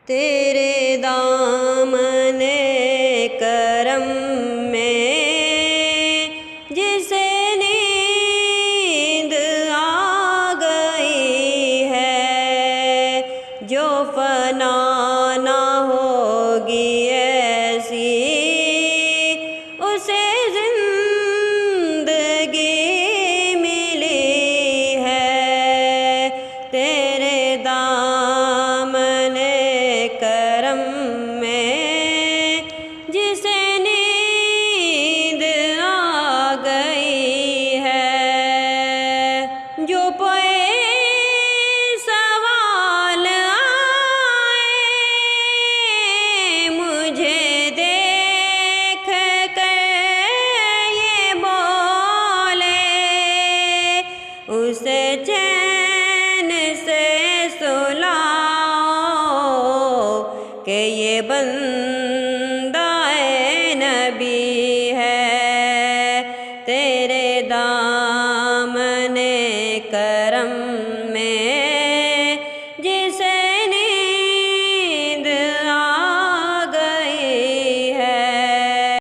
तेरे दामने करम में जिसे नींद आ गई है, जो फना ना होगी ऐसी उसे जिंदगी मिली है। तेरे दामने करम में जिसे नींद आ गई है, जो पे सवाल आए मुझे देख कर ये बोले, उसे चैन से सुलाओ कि ये बंदा